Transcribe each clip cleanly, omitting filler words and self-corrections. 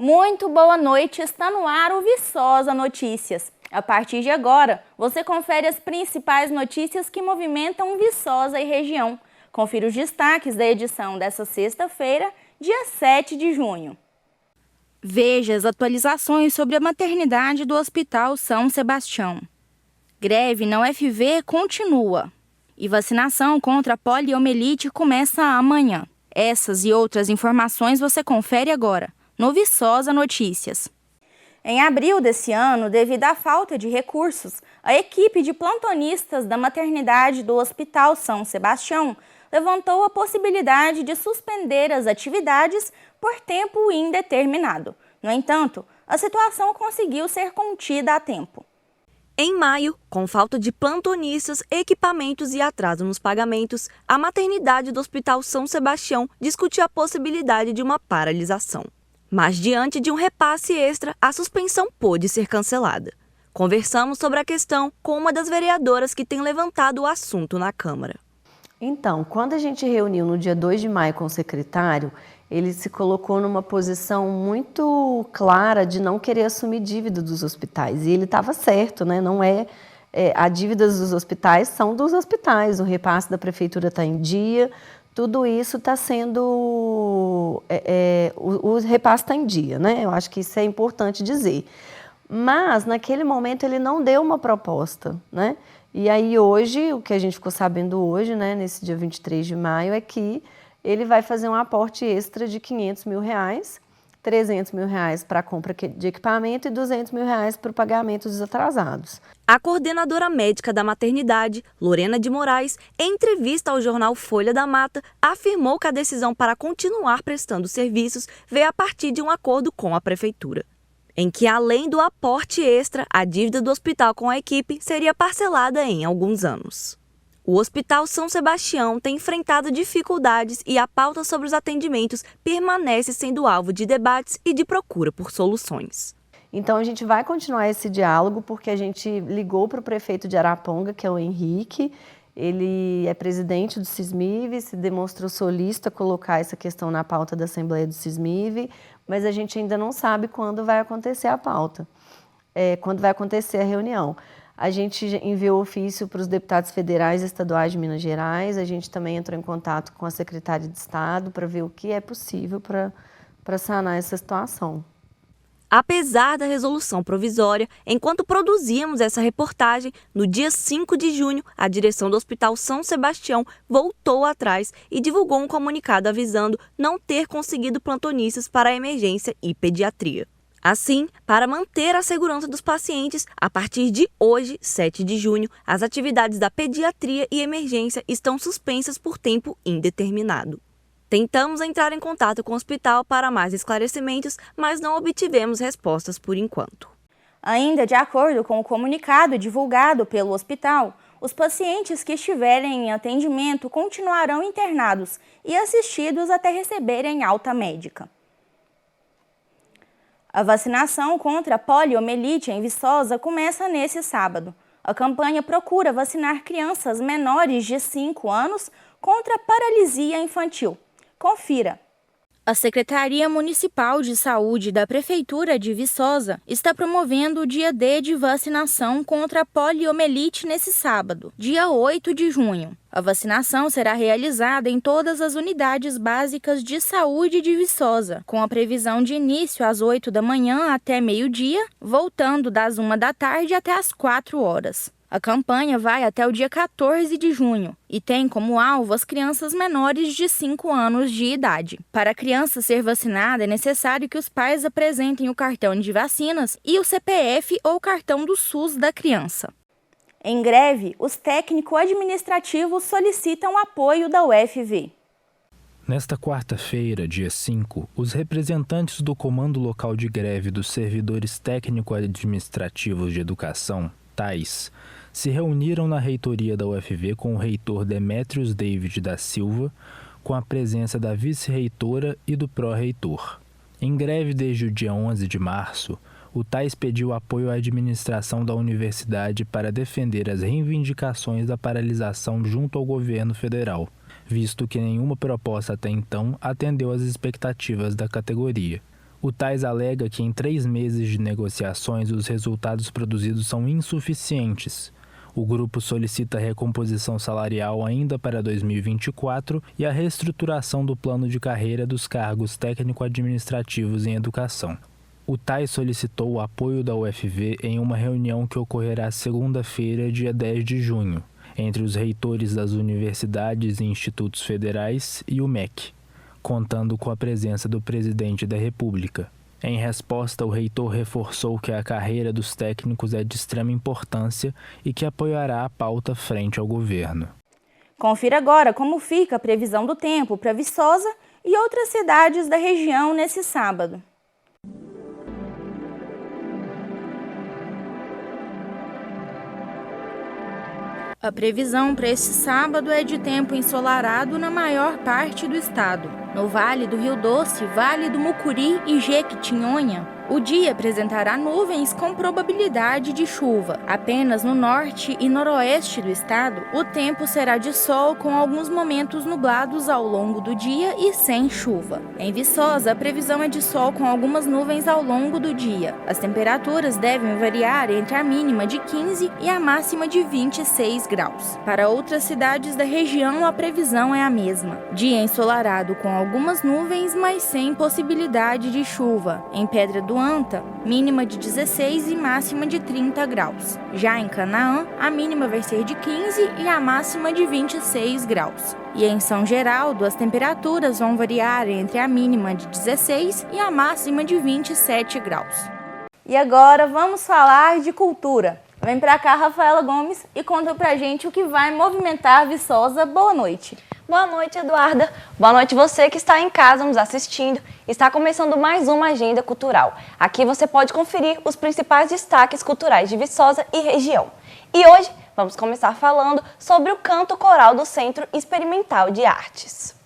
Muito boa noite, está no ar o Viçosa Notícias. A partir de agora, você confere as principais notícias que movimentam Viçosa e região. Confira os destaques da edição desta sexta-feira, dia 7 de junho. Veja as atualizações sobre a maternidade do Hospital São Sebastião. Greve na UFV continua. E vacinação contra a poliomielite começa amanhã. Essas e outras informações você confere agora no Viçosa Notícias. Em abril desse ano, devido à falta de recursos, a equipe de plantonistas da maternidade do Hospital São Sebastião levantou a possibilidade de suspender as atividades por tempo indeterminado. No entanto, a situação conseguiu ser contida a tempo. Em maio, com falta de plantonistas, equipamentos e atraso nos pagamentos, a maternidade do Hospital São Sebastião discutiu a possibilidade de uma paralisação. Mas, diante de um repasse extra, a suspensão pôde ser cancelada. Conversamos sobre a questão com uma das vereadoras que tem levantado o assunto na Câmara. Então, quando a gente reuniu no dia 2 de maio com o secretário, ele se colocou numa posição muito clara de não querer assumir dívida dos hospitais. E ele estava certo, né? Não a dívidas dos hospitais são dos hospitais, o repasse da prefeitura está em dia, tudo isso está sendo... o repasse está em dia, né? Eu acho que isso é importante dizer. Mas, naquele momento, ele não deu uma proposta, né? E aí, hoje, o que a gente ficou sabendo hoje, né, nesse dia 23 de maio, é que ele vai fazer um aporte extra de R$500 mil, R$300 mil para a compra de equipamento e R$200 mil para o pagamento dos atrasados. A coordenadora médica da maternidade, Lorena de Moraes, em entrevista ao jornal Folha da Mata, afirmou que a decisão para continuar prestando serviços veio a partir de um acordo com a prefeitura, em que, além do aporte extra, a dívida do hospital com a equipe seria parcelada em alguns anos. O Hospital São Sebastião tem enfrentado dificuldades e a pauta sobre os atendimentos permanece sendo alvo de debates e de procura por soluções. Então, a gente vai continuar esse diálogo porque a gente ligou para o prefeito de Araponga, que é o Henrique. Ele é presidente do CISMIV, se demonstrou solícito a colocar essa questão na pauta da Assembleia do CISMIV, mas a gente ainda não sabe quando vai acontecer a pauta, quando vai acontecer a reunião. A gente enviou ofício para os deputados federais e estaduais de Minas Gerais, a gente também entrou em contato com a secretária de Estado para ver o que é possível para sanar essa situação. Apesar da resolução provisória, enquanto produzíamos essa reportagem, no dia 5 de junho, a direção do Hospital São Sebastião voltou atrás e divulgou um comunicado avisando não ter conseguido plantonistas para a emergência e pediatria. Assim, para manter a segurança dos pacientes, a partir de hoje, 7 de junho, as atividades da pediatria e emergência estão suspensas por tempo indeterminado. Tentamos entrar em contato com o hospital para mais esclarecimentos, mas não obtivemos respostas por enquanto. Ainda de acordo com o comunicado divulgado pelo hospital, os pacientes que estiverem em atendimento continuarão internados e assistidos até receberem alta médica. A vacinação contra a poliomielite em Viçosa começa nesse sábado. A campanha procura vacinar crianças menores de 5 anos contra a paralisia infantil. Confira. A Secretaria Municipal de Saúde da Prefeitura de Viçosa está promovendo o dia D de vacinação contra a poliomielite nesse sábado, dia 8 de junho. A vacinação será realizada em todas as unidades básicas de saúde de Viçosa, com a previsão de início às 8 da manhã até meio-dia, voltando das 1 da tarde até às 4 horas. A campanha vai até o dia 14 de junho e tem como alvo as crianças menores de 5 anos de idade. Para a criança ser vacinada, é necessário que os pais apresentem o cartão de vacinas e o CPF ou cartão do SUS da criança. Em greve, os técnico-administrativos solicitam o apoio da UFV. Nesta quarta-feira, dia 5, os representantes do Comando Local de Greve dos Servidores Técnico-Administrativos de Educação, TAES, se reuniram na reitoria da UFV com o reitor Demétrios David da Silva, com a presença da vice-reitora e do pró-reitor. Em greve desde o dia 11 de março, o TAES pediu apoio à administração da universidade para defender as reivindicações da paralisação junto ao governo federal, visto que nenhuma proposta até então atendeu às expectativas da categoria. O Tais alega que em 3 meses de negociações os resultados produzidos são insuficientes. O grupo solicita a recomposição salarial ainda para 2024 e a reestruturação do plano de carreira dos cargos técnico-administrativos em educação. O Tais solicitou o apoio da UFV em uma reunião que ocorrerá segunda-feira, dia 10 de junho, entre os reitores das universidades e institutos federais e o MEC, contando com a presença do presidente da República. Em resposta, o reitor reforçou que a carreira dos técnicos é de extrema importância e que apoiará a pauta frente ao governo. Confira agora como fica a previsão do tempo para Viçosa e outras cidades da região nesse sábado. A previsão para esse sábado é de tempo ensolarado na maior parte do estado. No Vale do Rio Doce, Vale do Mucuri e Jequitinhonha, o dia apresentará nuvens com probabilidade de chuva. Apenas no norte e noroeste do estado, o tempo será de sol com alguns momentos nublados ao longo do dia e sem chuva. Em Viçosa, a previsão é de sol com algumas nuvens ao longo do dia. As temperaturas devem variar entre a mínima de 15 e a máxima de 26 graus. Para outras cidades da região, a previsão é a mesma. Dia ensolarado com algumas nuvens, mas sem possibilidade de chuva. Em Pedra do Anta, mínima de 16 e máxima de 30 graus. Já em Canaã, a mínima vai ser de 15 e a máxima de 26 graus. E em São Geraldo, as temperaturas vão variar entre a mínima de 16 e a máxima de 27 graus. E agora vamos falar de cultura. Vem pra cá, Rafaela Gomes, e conta pra gente o que vai movimentar Viçosa. Boa noite. Boa noite, Eduarda. Boa noite você que está em casa nos assistindo. Está começando mais uma agenda cultural. Aqui você pode conferir os principais destaques culturais de Viçosa e região. E hoje vamos começar falando sobre o canto coral do Centro Experimental de Artes.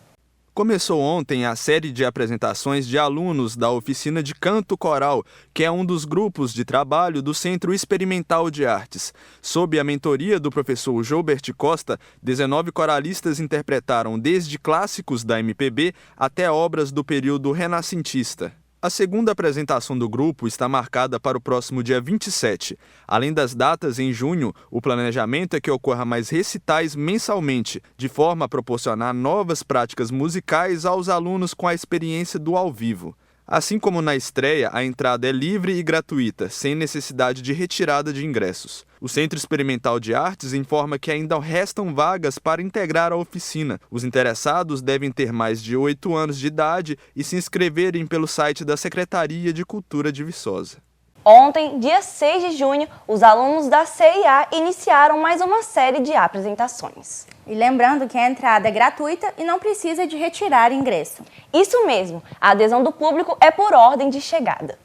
Começou ontem a série de apresentações de alunos da oficina de canto coral, que é um dos grupos de trabalho do Centro Experimental de Artes. Sob a mentoria do professor Joubert Costa, 19 coralistas interpretaram desde clássicos da MPB até obras do período renascentista. A segunda apresentação do grupo está marcada para o próximo dia 27. Além das datas em junho, o planejamento é que ocorra mais recitais mensalmente, de forma a proporcionar novas práticas musicais aos alunos com a experiência do ao vivo. Assim como na estreia, a entrada é livre e gratuita, sem necessidade de retirada de ingressos. O Centro Experimental de Artes informa que ainda restam vagas para integrar a oficina. Os interessados devem ter mais de 8 anos de idade e se inscreverem pelo site da Secretaria de Cultura de Viçosa. Ontem, dia 6 de junho, os alunos da CIA iniciaram mais uma série de apresentações. E lembrando que a entrada é gratuita e não precisa de retirar ingresso. Isso mesmo, a adesão do público é por ordem de chegada.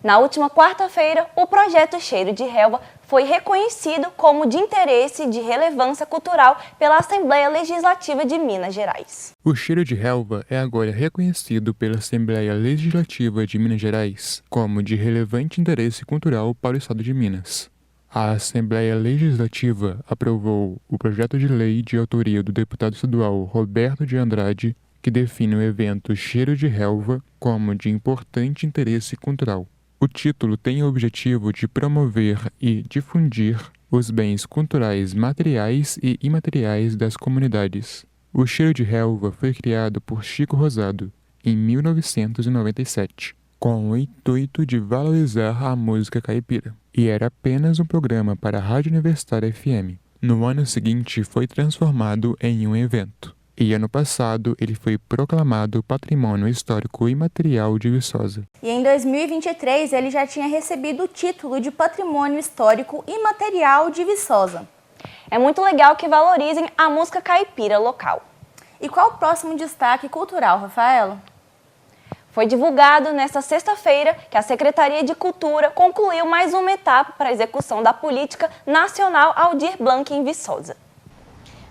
Na última quarta-feira, o projeto Cheiro de Relva foi reconhecido como de interesse de relevância cultural pela Assembleia Legislativa de Minas Gerais. O Cheiro de Relva é agora reconhecido pela Assembleia Legislativa de Minas Gerais como de relevante interesse cultural para o Estado de Minas. A Assembleia Legislativa aprovou o projeto de lei de autoria do deputado estadual Roberto de Andrade, que define o evento Cheiro de Relva como de importante interesse cultural. O título tem o objetivo de promover e difundir os bens culturais materiais e imateriais das comunidades. O Cheiro de Relva foi criado por Chico Rosado, em 1997, com o intuito de valorizar a música caipira, e era apenas um programa para a Rádio Universitária FM. No ano seguinte, foi transformado em um evento. E ano passado ele foi proclamado Patrimônio Histórico Imaterial de Viçosa. E em 2023 ele já tinha recebido o título de Patrimônio Histórico Imaterial de Viçosa. É muito legal que valorizem a música caipira local. E qual o próximo destaque cultural, Rafaela? Foi divulgado nesta sexta-feira que a Secretaria de Cultura concluiu mais uma etapa para a execução da Política Nacional Aldir Blanc em Viçosa.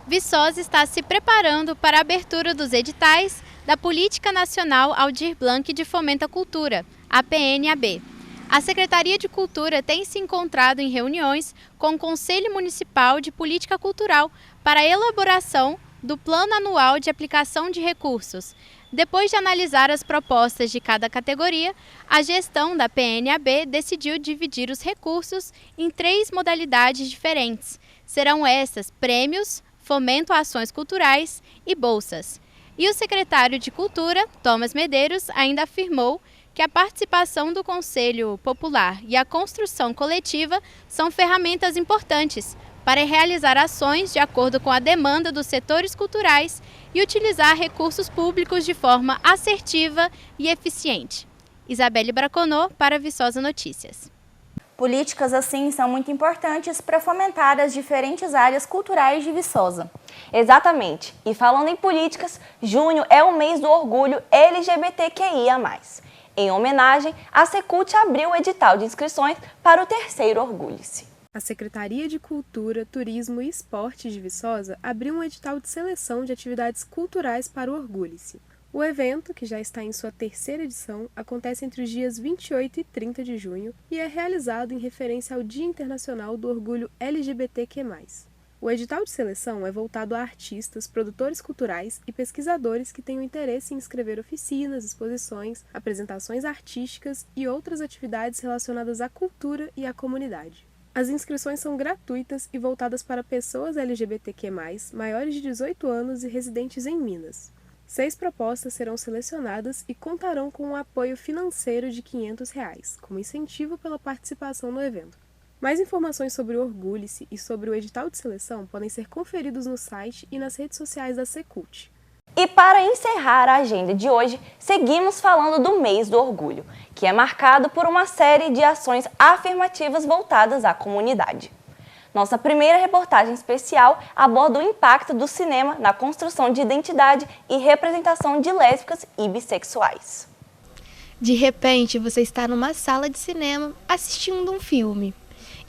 Viçosa está se preparando para a abertura dos editais da Política Nacional Aldir Blanc de Fomento à Cultura, a PNAB. A Secretaria de Cultura tem se encontrado em reuniões com o Conselho Municipal de Política Cultural para a elaboração do Plano Anual de Aplicação de Recursos Depois de analisar as propostas de cada categoria, a gestão da PNAB decidiu dividir os recursos em 3 modalidades diferentes. Serão estas prêmios, fomento a ações culturais e bolsas. E o secretário de Cultura, Thomas Medeiros, ainda afirmou que a participação do Conselho Popular e a construção coletiva são ferramentas importantes para realizar ações de acordo com a demanda dos setores culturais e utilizar recursos públicos de forma assertiva e eficiente. Isabelle Braconot, para Viçosa Notícias. Políticas assim são muito importantes para fomentar as diferentes áreas culturais de Viçosa. Exatamente. E falando em políticas, junho é o mês do orgulho LGBTQIA+. Em homenagem, a Secult abriu o edital de inscrições para o 3º Orgulhe-se. A Secretaria de Cultura, Turismo e Esporte de Viçosa abriu um edital de seleção de atividades culturais para o Orgulhe-se. O evento, que já está em sua 3ª edição, acontece entre os dias 28 e 30 de junho e é realizado em referência ao Dia Internacional do Orgulho LGBTQ+. O edital de seleção é voltado a artistas, produtores culturais e pesquisadores que tenham interesse em inscrever oficinas, exposições, apresentações artísticas e outras atividades relacionadas à cultura e à comunidade. As inscrições são gratuitas e voltadas para pessoas LGBTQ+, maiores de 18 anos e residentes em Minas. 6 propostas serão selecionadas e contarão com um apoio financeiro de R$ 500, como incentivo pela participação no evento. Mais informações sobre o Orgulhe-se e sobre o edital de seleção podem ser conferidos no site e nas redes sociais da Secult. E para encerrar a agenda de hoje, seguimos falando do mês do orgulho, que é marcado por uma série de ações afirmativas voltadas à comunidade. Nossa primeira reportagem especial aborda o impacto do cinema na construção de identidade e representação de lésbicas e bissexuais. De repente, você está numa sala de cinema assistindo um filme.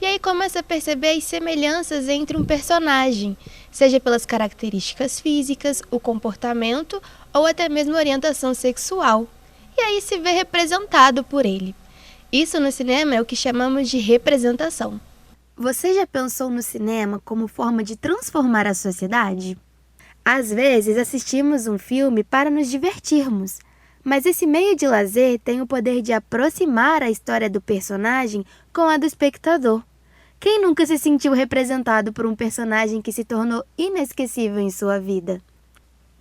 E aí começa a perceber as semelhanças entre um personagem, seja pelas características físicas, o comportamento ou até mesmo orientação sexual. E aí se vê representado por ele. Isso no cinema é o que chamamos de representação. Você já pensou no cinema como forma de transformar a sociedade? Às vezes assistimos um filme para nos divertirmos, mas esse meio de lazer tem o poder de aproximar a história do personagem com a do espectador. Quem nunca se sentiu representado por um personagem que se tornou inesquecível em sua vida?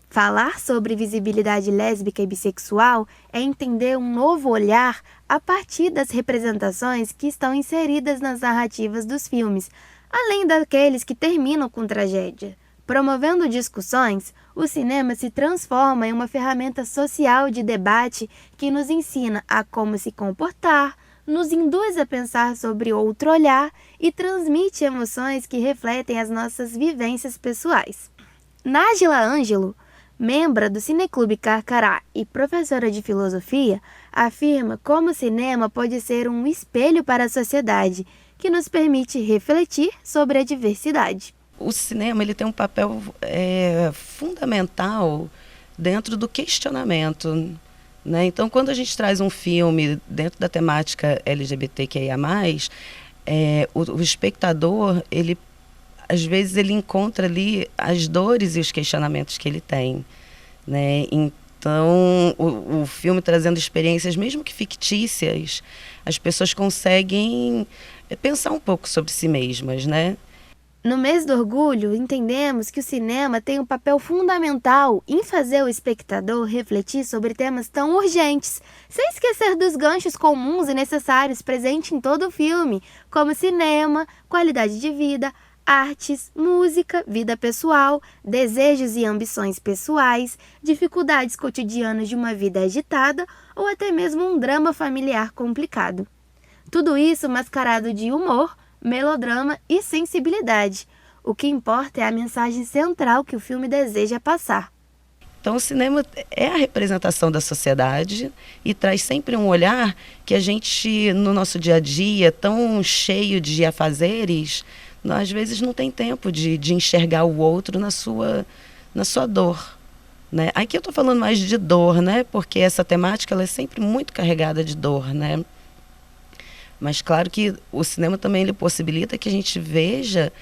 Falar sobre visibilidade lésbica e bissexual é entender um novo olhar a partir das representações que estão inseridas nas narrativas dos filmes, além daqueles que terminam com tragédia. Promovendo discussões, o cinema se transforma em uma ferramenta social de debate que nos ensina a como se comportar, nos induz a pensar sobre outro olhar e transmite emoções que refletem as nossas vivências pessoais. Nájila Ângelo, membra do Cineclube Carcará e professora de filosofia, afirma como o cinema pode ser um espelho para a sociedade, que nos permite refletir sobre a diversidade. O cinema ele tem um papel fundamental dentro do questionamento, né? Então, quando a gente traz um filme dentro da temática LGBTQIA+, o espectador, ele, às vezes, ele encontra ali as dores e os questionamentos que ele tem, né? Então, o filme trazendo experiências, mesmo que fictícias, as pessoas conseguem pensar um pouco sobre si mesmas, né? No mês do orgulho, entendemos que o cinema tem um papel fundamental em fazer o espectador refletir sobre temas tão urgentes, sem esquecer dos ganchos comuns e necessários presentes em todo o filme, como cinema, qualidade de vida, artes, música, vida pessoal, desejos e ambições pessoais, dificuldades cotidianas de uma vida agitada ou até mesmo um drama familiar complicado. Tudo isso mascarado de humor, melodrama e sensibilidade. O que importa é a mensagem central que o filme deseja passar. Então o cinema é a representação da sociedade e traz sempre um olhar que a gente, no nosso dia a dia, tão cheio de afazeres, nós, às vezes não tem tempo de enxergar o outro na sua dor, né? Aqui eu estou falando mais de dor, né? Porque essa temática ela é sempre muito carregada de dor, né? Mas claro que o cinema também ele possibilita que a gente veja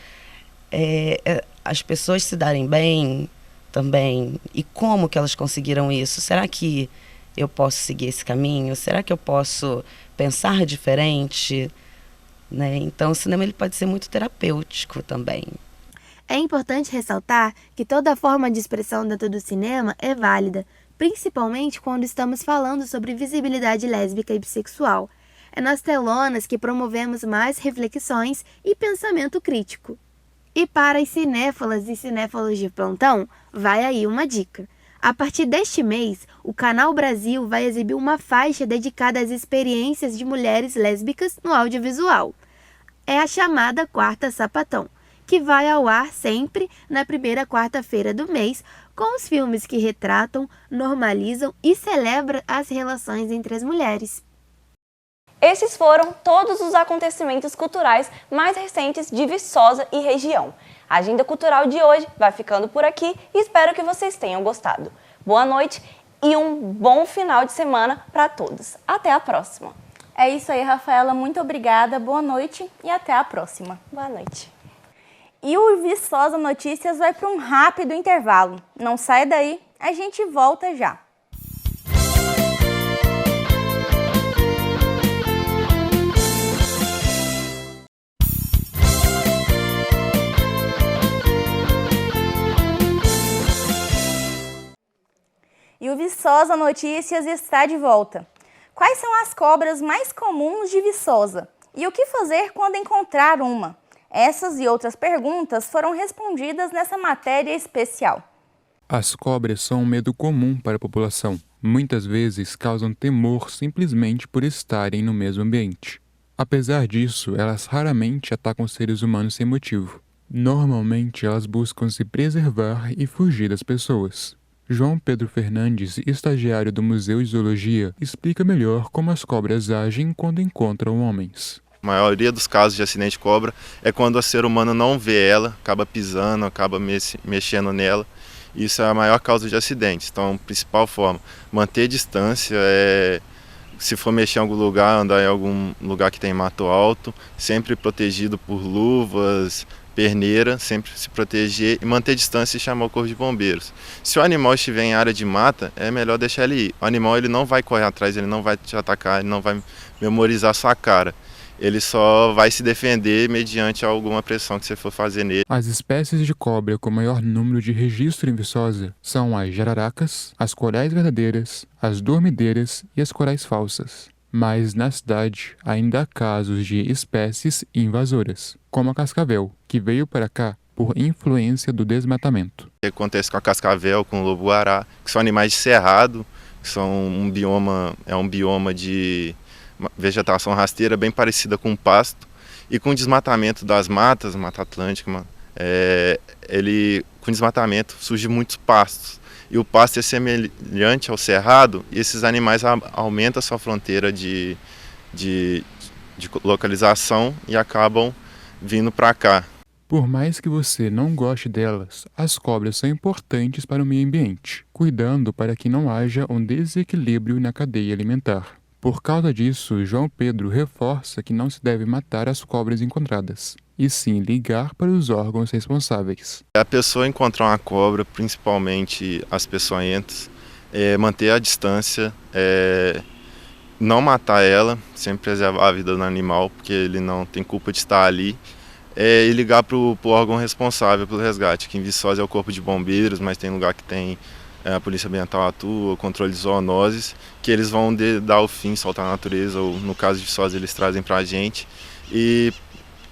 as pessoas se darem bem, também? E como que elas conseguiram isso? Será que eu posso seguir esse caminho? Será que eu posso pensar diferente? Né? Então, o cinema ele pode ser muito terapêutico também. É importante ressaltar que toda forma de expressão dentro do cinema é válida, principalmente quando estamos falando sobre visibilidade lésbica e bissexual. É nas telonas que promovemos mais reflexões e pensamento crítico. E para as cinéfalas e cinéfalos de plantão, vai aí uma dica. A partir deste mês, o Canal Brasil vai exibir uma faixa dedicada às experiências de mulheres lésbicas no audiovisual. É a chamada Quarta Sapatão, que vai ao ar sempre na primeira quarta-feira do mês, com os filmes que retratam, normalizam e celebram as relações entre as mulheres. Esses foram todos os acontecimentos culturais mais recentes de Viçosa e região. A agenda cultural de hoje vai ficando por aqui e espero que vocês tenham gostado. Boa noite e um bom final de semana para todos. Até a próxima. É isso aí, Rafaela. Muito obrigada, boa noite e até a próxima. Boa noite. E o Viçosa Notícias vai para um rápido intervalo. Não sai daí, a gente volta já. E o Viçosa Notícias está de volta. Quais são as cobras mais comuns de Viçosa? E o que fazer quando encontrar uma? Essas e outras perguntas foram respondidas nessa matéria especial. As cobras são um medo comum para a população. Muitas vezes causam temor simplesmente por estarem no mesmo ambiente. Apesar disso, elas raramente atacam seres humanos sem motivo. Normalmente, elas buscam se preservar e fugir das pessoas. João Pedro Fernandes, estagiário do Museu de Zoologia, explica melhor como as cobras agem quando encontram homens. A maioria dos casos de acidente de cobra é quando o ser humano não vê ela, acaba pisando, acaba mexendo nela. Isso é a maior causa de acidentes. Então, a principal forma, manter distância, se for mexer em algum lugar, andar em algum lugar que tem mato alto, sempre protegido por luvas, perneira, sempre se proteger e manter distância e chamar o corpo de bombeiros. Se o animal estiver em área de mata, é melhor deixar ele ir. O animal ele não vai correr atrás, ele não vai te atacar, ele não vai memorizar sua cara. Ele só vai se defender mediante alguma pressão que você for fazer nele. As espécies de cobra com maior número de registro em Viçosa são as jararacas, as corais verdadeiras, as dormideiras e as corais falsas. Mas na cidade ainda há casos de espécies invasoras, como a cascavel, que veio para cá por influência do desmatamento. O que acontece com a cascavel, com o lobo-guará, que são animais de cerrado, que são um bioma de vegetação rasteira bem parecida com o pasto, e com o desmatamento das matas, Mata Atlântica, com desmatamento surgem muitos pastos. E o pasto é semelhante ao cerrado, e esses animais aumentam a sua fronteira de localização e acabam vindo para cá. Por mais que você não goste delas, as cobras são importantes para o meio ambiente, cuidando para que não haja um desequilíbrio na cadeia alimentar. Por causa disso, João Pedro reforça que não se deve matar as cobras encontradas, e sim ligar para os órgãos responsáveis. A pessoa encontrar uma cobra, principalmente as peçonhentas, manter a distância, não matar ela, sempre preservar a vida do animal, porque ele não tem culpa de estar ali, e ligar para o órgão responsável pelo resgate, que em Viçosa é o Corpo de Bombeiros, mas tem lugar que tem a Polícia Ambiental atua, o controle de zoonoses, que eles vão dar o fim, soltar na natureza, ou no caso de Viçosa eles trazem para a gente, e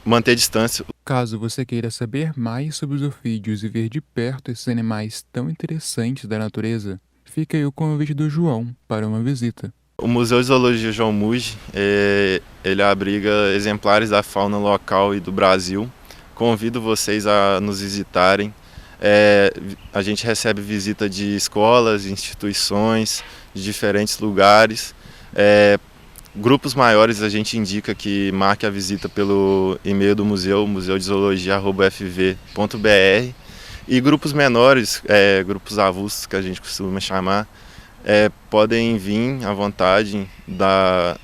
manter distância. Caso você queira saber mais sobre os ofídeos e ver de perto esses animais tão interessantes da natureza, fica aí o convite do João para uma visita. O Museu de Zoologia João Muji, ele abriga exemplares da fauna local e do Brasil. Convido vocês a nos visitarem. A gente recebe visita de escolas, instituições, de diferentes lugares. Grupos maiores a gente indica que marque a visita pelo e-mail do museu, museudezologia@fv.br. E grupos menores, grupos avulsos que a gente costuma chamar, podem vir à vontade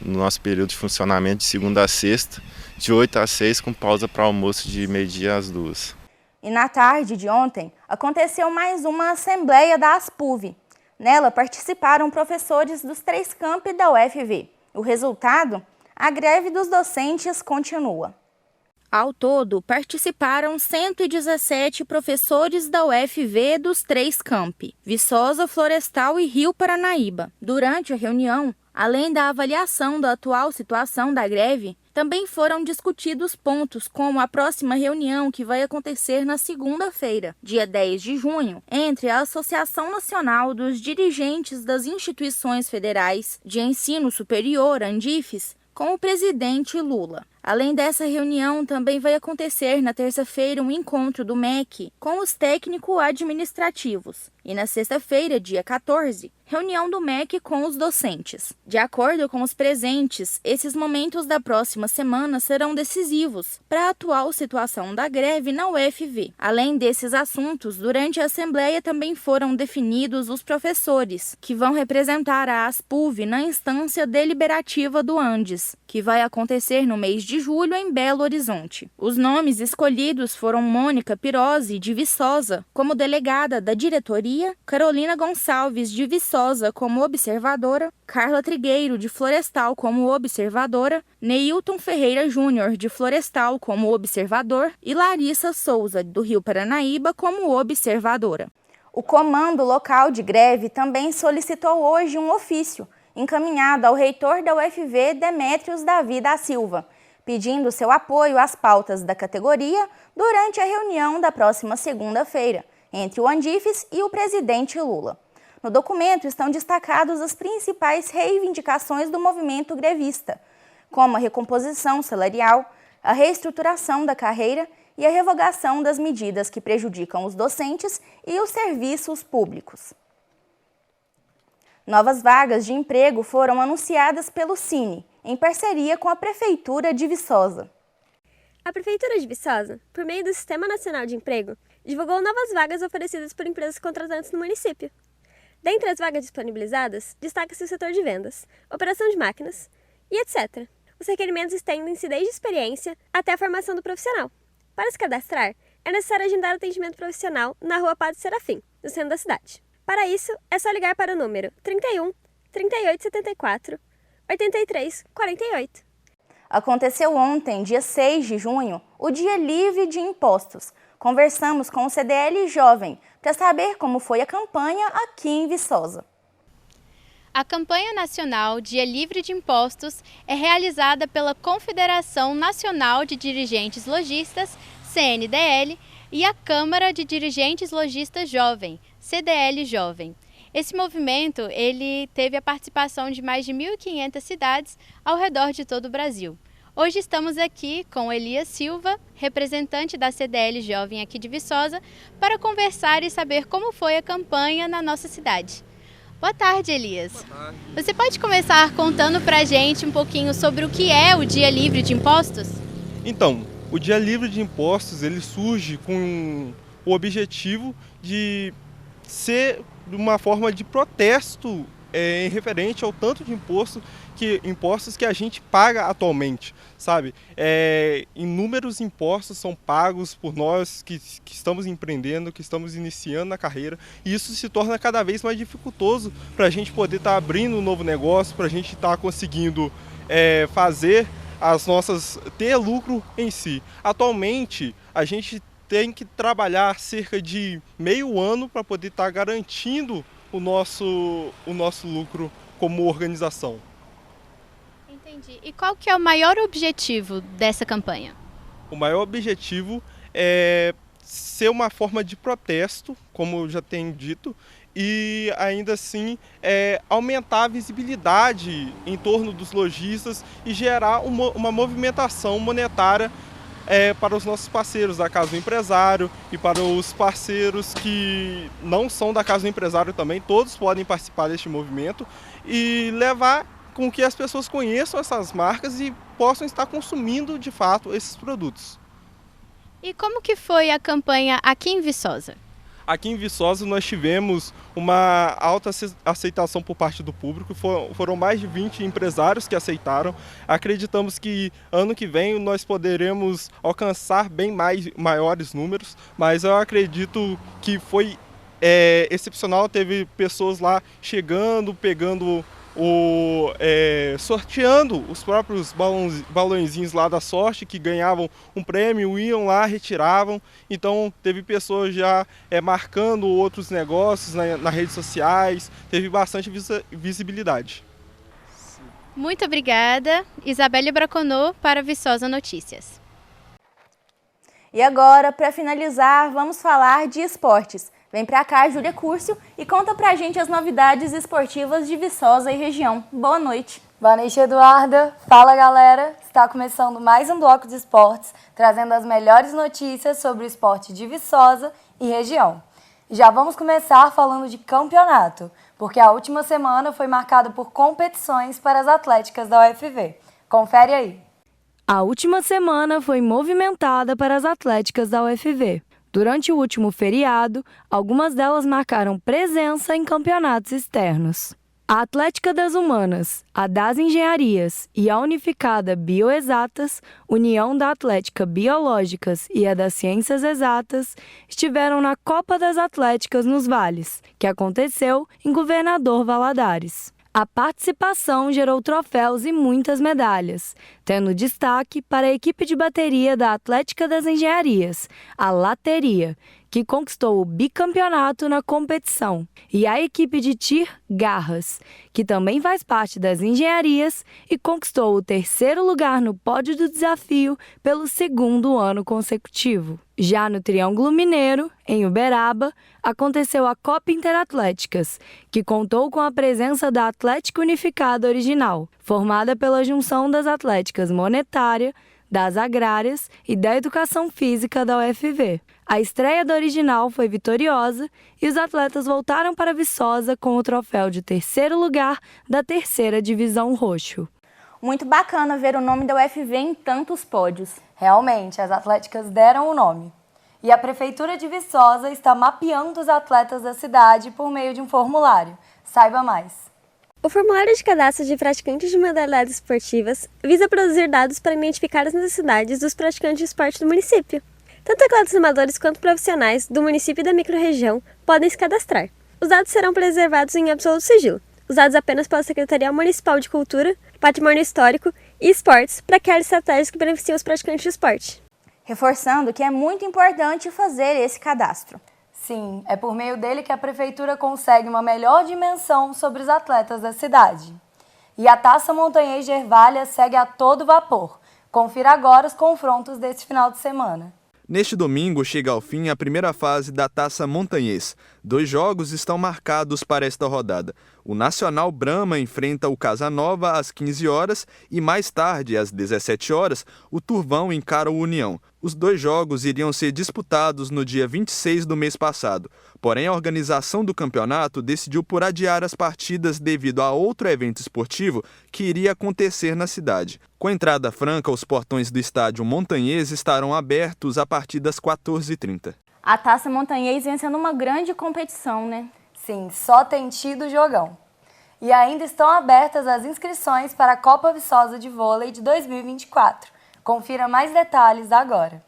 no nosso período de funcionamento de segunda a sexta, de 8 às 6, com pausa para almoço de meio-dia às 2. E na tarde de ontem, aconteceu mais uma assembleia da Aspuv. Nela participaram professores dos 3 campi da UFV. O resultado? A greve dos docentes continua. Ao todo, participaram 117 professores da UFV dos 3 campi, Viçosa, Florestal e Rio Paranaíba. Durante a reunião, além da avaliação da atual situação da greve, também foram discutidos pontos como a próxima reunião que vai acontecer na segunda-feira, dia 10 de junho, entre a Associação Nacional dos Dirigentes das Instituições Federais de Ensino Superior, ANDIFES, com o presidente Lula. Além dessa reunião, também vai acontecer na terça-feira um encontro do MEC com os técnico-administrativos e na sexta-feira, dia 14, reunião do MEC com os docentes. De acordo com os presentes, esses momentos da próxima semana serão decisivos para a atual situação da greve na UFV. Além desses assuntos, durante a Assembleia também foram definidos os professores, que vão representar a Aspuv na instância deliberativa do Andes, que vai acontecer no mês de julho em Belo Horizonte. Os nomes escolhidos foram Mônica Pirozzi, de Viçosa, como delegada da diretoria, Carolina Gonçalves, de Viçosa, como observadora, Carla Trigueiro, de Florestal, como observadora, Neilton Ferreira Júnior, de Florestal, como observador, e Larissa Souza, do Rio Paranaíba, como observadora. O comando local de greve também solicitou hoje um ofício, encaminhado ao reitor da UFV, Demétrios Davi da Silva, pedindo seu apoio às pautas da categoria durante a reunião da próxima segunda-feira, entre o ANDIFES e o presidente Lula. No documento estão destacadas as principais reivindicações do movimento grevista, como a recomposição salarial, a reestruturação da carreira e a revogação das medidas que prejudicam os docentes e os serviços públicos. Novas vagas de emprego foram anunciadas pelo Cine, em parceria com a Prefeitura de Viçosa. A Prefeitura de Viçosa, por meio do Sistema Nacional de Emprego, divulgou novas vagas oferecidas por empresas contratantes no município. Dentre as vagas disponibilizadas, destaca-se o setor de vendas, operação de máquinas e etc. Os requerimentos estendem-se desde a experiência até a formação do profissional. Para se cadastrar, é necessário agendar atendimento profissional na Rua Padre Serafim, no centro da cidade. Para isso, é só ligar para o número 31 3874 83 48. Aconteceu ontem, dia 6 de junho, o Dia Livre de Impostos. Conversamos com o CDL Jovem para saber como foi a campanha aqui em Viçosa. A campanha nacional Dia Livre de Impostos é realizada pela Confederação Nacional de Dirigentes Lojistas, CNDL, e a Câmara de Dirigentes Lojistas Jovem, CDL Jovem. Esse movimento ele teve a participação de mais de 1.500 cidades ao redor de todo o Brasil. Hoje estamos aqui com Elias Silva, representante da CDL Jovem aqui de Viçosa, para conversar e saber como foi a campanha na nossa cidade. Boa tarde, Elias. Boa tarde. Você pode começar contando para a gente um pouquinho sobre o que é o Dia Livre de Impostos? Então, o Dia Livre de Impostos ele surge com o objetivo de ser uma forma de protesto em referente ao tanto de impostos que a gente paga atualmente, sabe? Inúmeros impostos são pagos por nós que estamos empreendendo, que estamos iniciando na carreira, e isso se torna cada vez mais dificultoso para a gente poder estar abrindo um novo negócio, para a gente estar conseguindo fazer ter lucro em si. Atualmente, a gente tem que trabalhar cerca de meio ano para poder estar garantindo o nosso lucro como organização. Entendi. E qual que é o maior objetivo dessa campanha? O maior objetivo é ser uma forma de protesto, como eu já tenho dito, e ainda assim aumentar a visibilidade em torno dos lojistas e gerar uma movimentação monetária para os nossos parceiros da Casa do Empresário e para os parceiros que não são da Casa do Empresário também, todos podem participar deste movimento e levar com que as pessoas conheçam essas marcas e possam estar consumindo de fato esses produtos. E como que foi a campanha aqui em Viçosa? Aqui em Viçosa nós tivemos uma alta aceitação por parte do público, foram mais de 20 empresários que aceitaram. Acreditamos que ano que vem nós poderemos alcançar bem maiores números, mas eu acredito que foi excepcional, teve pessoas lá chegando, pegando sorteando os próprios balõezinhos lá da sorte que ganhavam um prêmio, iam lá, retiravam. Então teve pessoas já marcando outros negócios nas redes sociais, teve bastante visibilidade. Muito obrigada, Isabelle Braconô, para Viçosa Notícias. E agora, para finalizar, vamos falar de esportes. Vem pra cá, Júlia Curcio, e conta pra gente as novidades esportivas de Viçosa e região. Boa noite. Boa noite, Eduarda. Fala, galera. Está começando mais um bloco de esportes, trazendo as melhores notícias sobre o esporte de Viçosa e região. Já vamos começar falando de campeonato, porque a última semana foi marcada por competições para as atléticas da UFV. Confere aí. A última semana foi movimentada para as atléticas da UFV. Durante o último feriado, algumas delas marcaram presença em campeonatos externos. A Atlética das Humanas, a das Engenharias e a Unificada Bioexatas, União da Atlética Biológicas e a das Ciências Exatas, estiveram na Copa das Atléticas nos Vales, que aconteceu em Governador Valadares. A participação gerou troféus e muitas medalhas, tendo destaque para a equipe de bateria da Atlética das Engenharias, a Lateria, que conquistou o bicampeonato na competição, e a equipe de tir Garras, que também faz parte das engenharias e conquistou o 3º lugar no pódio do desafio pelo 2º ano consecutivo. Já no Triângulo Mineiro, em Uberaba, aconteceu a Copa Interatléticas, que contou com a presença da Atlética Unificada Original, formada pela junção das Atléticas Monetária, das Agrárias e da Educação Física da UFV. A estreia da Original foi vitoriosa e os atletas voltaram para Viçosa com o troféu de 3º lugar da 3ª Divisão Roxo. Muito bacana ver o nome da UFV em tantos pódios. Realmente, as atléticas deram o nome. E a Prefeitura de Viçosa está mapeando os atletas da cidade por meio de um formulário. Saiba mais. O formulário de cadastro de praticantes de modalidades esportivas visa produzir dados para identificar as necessidades dos praticantes de esporte do município. Tanto atletas amadores quanto profissionais do município e da microrregião podem se cadastrar. Os dados serão preservados em absoluto sigilo, usados apenas pela Secretaria Municipal de Cultura, Patrimônio Histórico e Esportes para criar estratégias que beneficiam os praticantes de esporte. Reforçando que é muito importante fazer esse cadastro. Sim, é por meio dele que a Prefeitura consegue uma melhor dimensão sobre os atletas da cidade. E a Taça Montanhês de Ervalha segue a todo vapor. Confira agora os confrontos desse final de semana. Neste domingo chega ao fim a primeira fase da Taça Montanhês. 2 jogos estão marcados para esta rodada. O Nacional Brahma enfrenta o Casanova às 15 horas e mais tarde, às 17 horas, o Turvão encara o União. Os 2 jogos iriam ser disputados no dia 26 do mês passado. Porém, a organização do campeonato decidiu por adiar as partidas devido a outro evento esportivo que iria acontecer na cidade. Com entrada franca, os portões do estádio Montanhês estarão abertos a partir das 14h30. A Taça Montanhês vem sendo uma grande competição, né? Sim, só tem tido jogão. E ainda estão abertas as inscrições para a Copa Viçosa de Vôlei de 2024. Confira mais detalhes agora.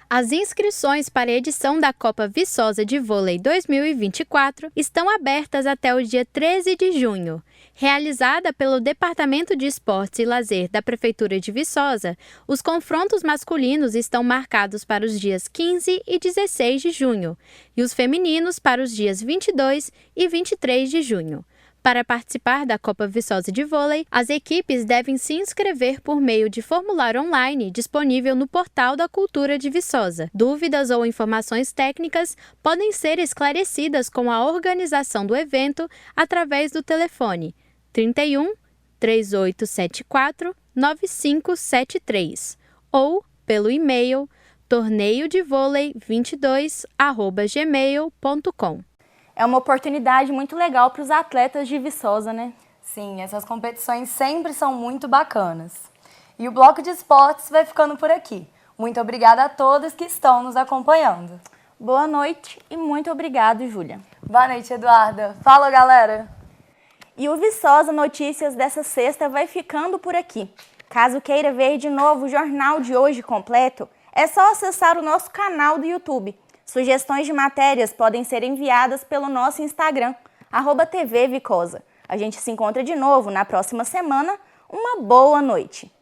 As inscrições para a edição da Copa Viçosa de Vôlei 2024 estão abertas até o dia 13 de junho. Realizada pelo Departamento de Esportes e Lazer da Prefeitura de Viçosa, os confrontos masculinos estão marcados para os dias 15 e 16 de junho e os femininos para os dias 22 e 23 de junho. Para participar da Copa Viçosa de Vôlei, as equipes devem se inscrever por meio de formulário online disponível no Portal da Cultura de Viçosa. Dúvidas ou informações técnicas podem ser esclarecidas com a organização do evento através do telefone 31 3874 9573 ou pelo e-mail torneiodevôlei22@gmail.com. É uma oportunidade muito legal para os atletas de Viçosa, né? Sim, essas competições sempre são muito bacanas. E o Bloco de Esportes vai ficando por aqui. Muito obrigada a todos que estão nos acompanhando. Boa noite e muito obrigado, Júlia. Boa noite, Eduarda. Fala, galera! E o Viçosa Notícias dessa sexta vai ficando por aqui. Caso queira ver de novo o jornal de hoje completo, é só acessar o nosso canal do YouTube. Sugestões de matérias podem ser enviadas pelo nosso Instagram, @TV Vicosa. A gente se encontra de novo na próxima semana. Uma boa noite!